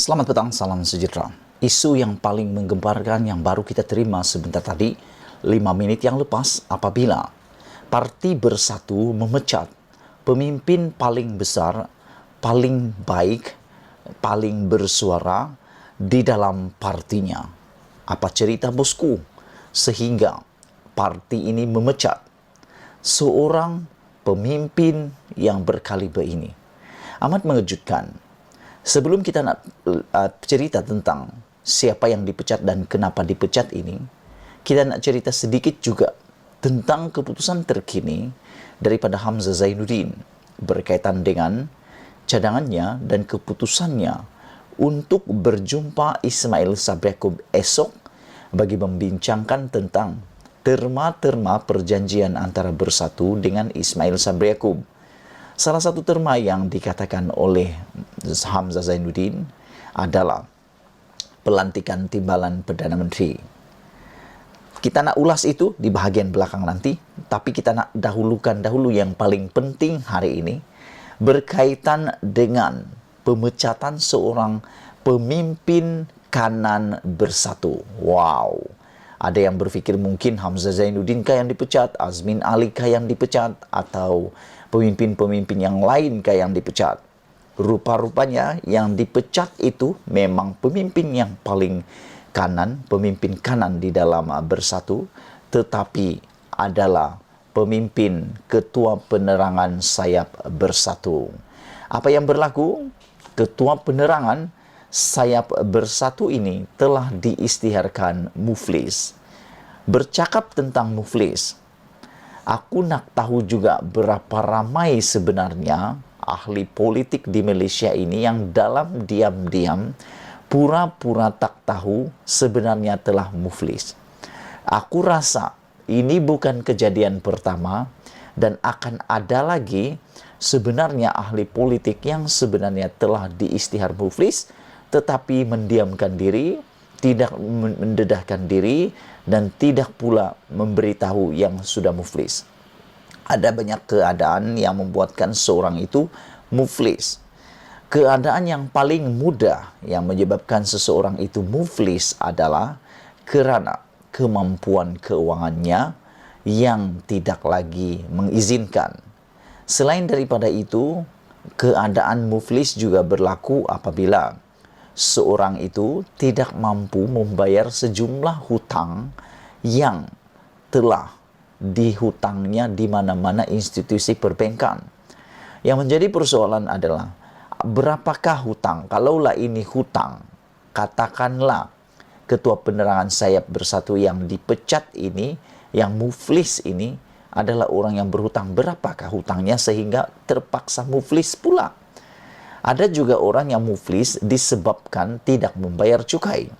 Selamat petang, salam sejahtera. Isu yang paling menggemparkan yang baru kita terima sebentar tadi, 5 menit yang lepas, apabila Parti Bersatu memecat pemimpin paling besar, paling baik, paling bersuara di dalam partinya. Apa cerita bosku? Sehingga parti ini memecat seorang pemimpin yang berkaliber ini. Amat mengejutkan. Sebelum kita nak cerita tentang siapa yang dipecat dan kenapa dipecat ini, kita nak cerita sedikit juga tentang keputusan terkini daripada Hamzah Zainuddin berkaitan dengan cadangannya dan keputusannya untuk berjumpa Ismail Sabri Yaakob esok bagi membincangkan tentang terma-terma perjanjian antara Bersatu dengan Ismail Sabri Yaakob. Salah satu terma yang dikatakan oleh Hamzah Zainuddin adalah pelantikan timbalan Perdana Menteri. Kita nak ulas itu di bahagian belakang nanti, tapi kita nak dahulukan dahulu yang paling penting hari ini berkaitan dengan pemecatan seorang pemimpin kanan Bersatu. Wow. Ada yang berfikir mungkin Hamzah Zainuddin kah yang dipecat, Azmin Ali kah yang dipecat, atau pemimpin-pemimpin yang lain kah yang dipecat. Rupa-rupanya yang dipecat itu memang pemimpin yang paling kanan, pemimpin kanan di dalam Bersatu, tetapi adalah pemimpin Ketua Penerangan Sayap Bersatu. Apa yang berlaku? Ketua Penerangan Sayap Bersatu ini telah diisytiharkan muflis. Bercakap tentang muflis, aku nak tahu juga berapa ramai sebenarnya ahli politik di Malaysia ini yang dalam diam-diam pura-pura tak tahu sebenarnya telah muflis. Aku rasa ini bukan kejadian pertama dan akan ada lagi sebenarnya ahli politik yang sebenarnya telah diisytihar muflis tetapi mendiamkan diri, tidak mendedahkan diri, dan tidak pula memberitahu yang sudah muflis. Ada banyak keadaan yang membuatkan seorang itu muflis. Keadaan yang paling mudah yang menyebabkan seseorang itu muflis adalah kerana kemampuan keuangannya yang tidak lagi mengizinkan. Selain daripada itu, keadaan muflis juga berlaku apabila seorang itu tidak mampu membayar sejumlah hutang yang telah dihutangnya di mana-mana institusi perbankan. Yang menjadi persoalan adalah berapakah hutang? Kalaulah ini hutang, katakanlah Ketua Penerangan Sayap Bersatu yang dipecat ini, yang muflis ini adalah orang yang berhutang. Berapakah hutangnya sehingga terpaksa muflis pula? Ada juga orang yang muflis disebabkan tidak membayar cukai.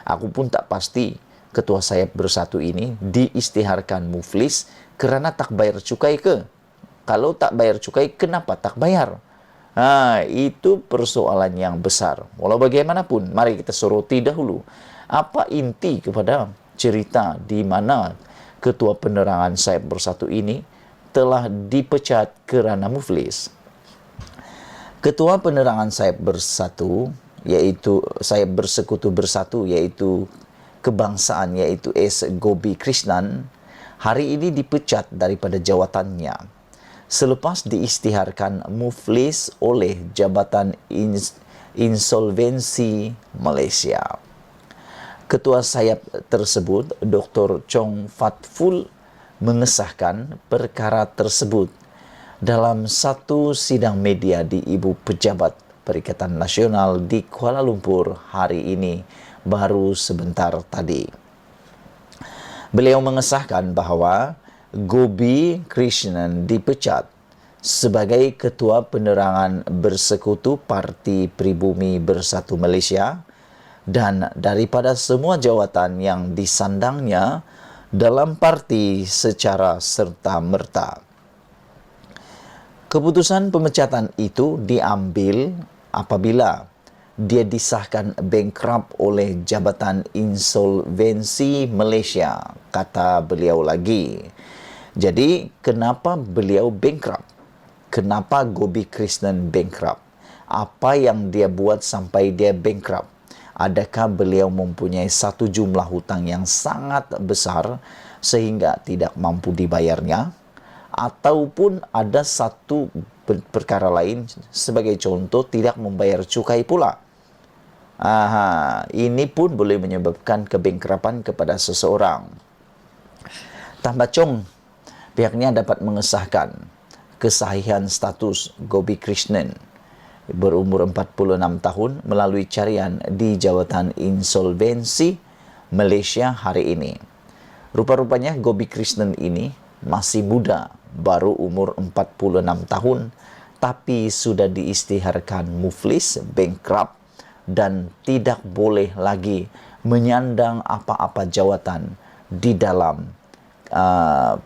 Aku pun tak pasti Ketua Sayap Bersatu ini diisytiharkan muflis kerana tak bayar cukai ke? Kalau tak bayar cukai, kenapa tak bayar? Itu persoalan yang besar. Walau bagaimanapun, mari kita soroti dahulu. Apa inti kepada cerita di mana Ketua Penerangan Sayap Bersatu ini telah dipecat kerana muflis? Ketua Penerangan Sayap Bersatu, yaitu Sayap Bersekutu Bersatu, yaitu kebangsaan, yaitu S. Gobi Krishnan, hari ini dipecat daripada jawatannya selepas diisytiharkan muflis oleh Jabatan Insolvensi Malaysia. Ketua Sayap tersebut, Dr. Chong Fat Ful, mengesahkan perkara tersebut dalam satu sidang media di Ibu Pejabat Perikatan Nasional di Kuala Lumpur hari ini, baru sebentar tadi. Beliau mengesahkan bahawa Gobi Krishnan dipecat sebagai Ketua Penerangan Bersekutu Parti Pribumi Bersatu Malaysia dan daripada semua jawatan yang disandangnya dalam parti secara serta-merta. Keputusan pemecatan itu diambil apabila dia disahkan bankrupt oleh Jabatan Insolvensi Malaysia, kata beliau lagi. Jadi, kenapa beliau bankrupt? Kenapa Gobi Krishnan bankrupt? Apa yang dia buat sampai dia bankrupt? Adakah beliau mempunyai satu jumlah hutang yang sangat besar sehingga tidak mampu dibayarnya? Ataupun ada satu perkara lain, sebagai contoh tidak membayar cukai pula. Ini pun boleh menyebabkan kebankrapan kepada seseorang. Tambah Chong, pihaknya dapat mengesahkan kesahihan status Gobi Krishnan berumur 46 tahun melalui carian di Jawatan Insolvensi Malaysia hari ini. Rupa-rupanya Gobi Krishnan ini masih muda, baru umur 46 tahun, tapi sudah diisytiharkan muflis, bankrupt, dan tidak boleh lagi menyandang apa-apa jawatan di dalam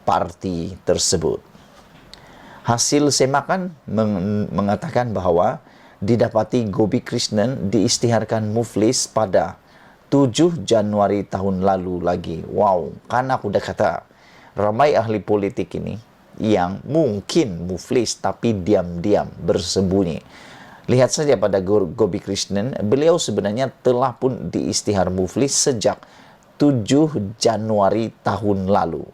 parti tersebut. Hasil semakan mengatakan bahawa didapati Gobi Krishnan diisytiharkan muflis pada 7 Januari tahun lalu lagi. Wow, kan aku dah kata, ramai ahli politik ini yang mungkin muflis tapi diam-diam bersembunyi. Lihat saja pada Gobi Krishnan, beliau sebenarnya telah pun diisytihar muflis sejak 7 Januari tahun lalu.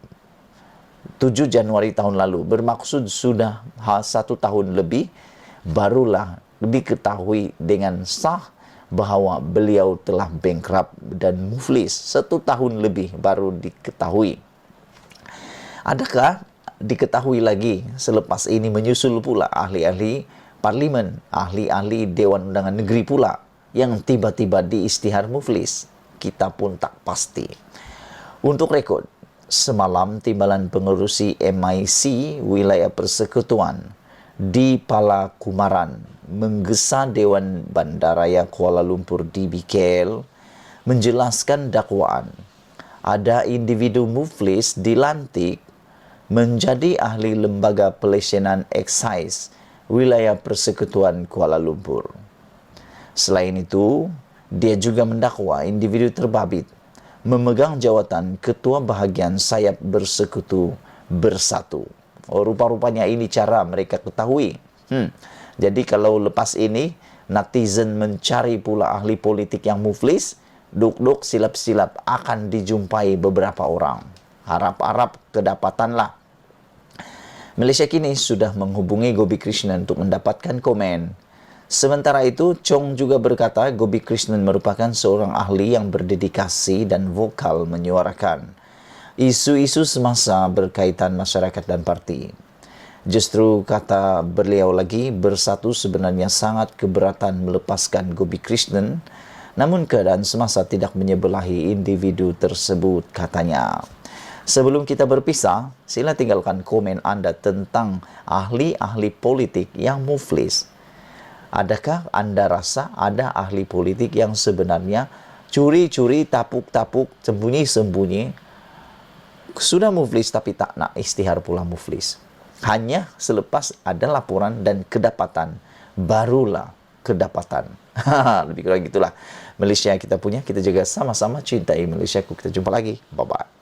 7 Januari tahun lalu, bermaksud sudah 1 tahun lebih, barulah diketahui dengan sah bahawa beliau telah bankrupt dan muflis. 1 tahun lebih baru diketahui. Adakah diketahui lagi selepas ini menyusul pula ahli-ahli parlimen, ahli-ahli Dewan Undangan Negeri pula yang tiba-tiba diisytihar muflis? Kita pun tak pasti. Untuk rekod, semalam Timbalan Pengerusi MIC Wilayah Persekutuan di Palakumaran menggesa Dewan Bandaraya Kuala Lumpur DBKL menjelaskan dakwaan ada individu muflis dilantik menjadi ahli Lembaga Pelesenan Eksaise Wilayah Persekutuan Kuala Lumpur. Selain itu, dia juga mendakwa individu terbabit memegang jawatan Ketua Bahagian Sayap Bersekutu Bersatu. Rupa-rupanya ini cara mereka ketahui. Jadi kalau lepas ini netizen mencari pula ahli politik yang muflis, duk-duk silap-silap akan dijumpai beberapa orang. Harap-harap kedapatanlah. Malaysia kini sudah menghubungi Gobi Krishnan untuk mendapatkan komen. Sementara itu, Chong juga berkata Gobi Krishnan merupakan seorang ahli yang berdedikasi dan vokal menyuarakan isu-isu semasa berkaitan masyarakat dan parti. Justru kata beliau lagi, Bersatu sebenarnya sangat keberatan melepaskan Gobi Krishnan, namun keadaan semasa tidak menyebelahi individu tersebut, katanya. Sebelum kita berpisah, sila tinggalkan komen anda tentang ahli-ahli politik yang muflis. Adakah anda rasa ada ahli politik yang sebenarnya curi-curi, tapuk-tapuk, sembunyi-sembunyi, sudah muflis tapi tak nak isytihar pula muflis? Hanya selepas ada laporan dan kedapatan, barulah kedapatan. Lebih kurang gitulah Malaysia kita punya. Kita juga sama-sama cintai Malaysia. Kita jumpa lagi. Bye-bye.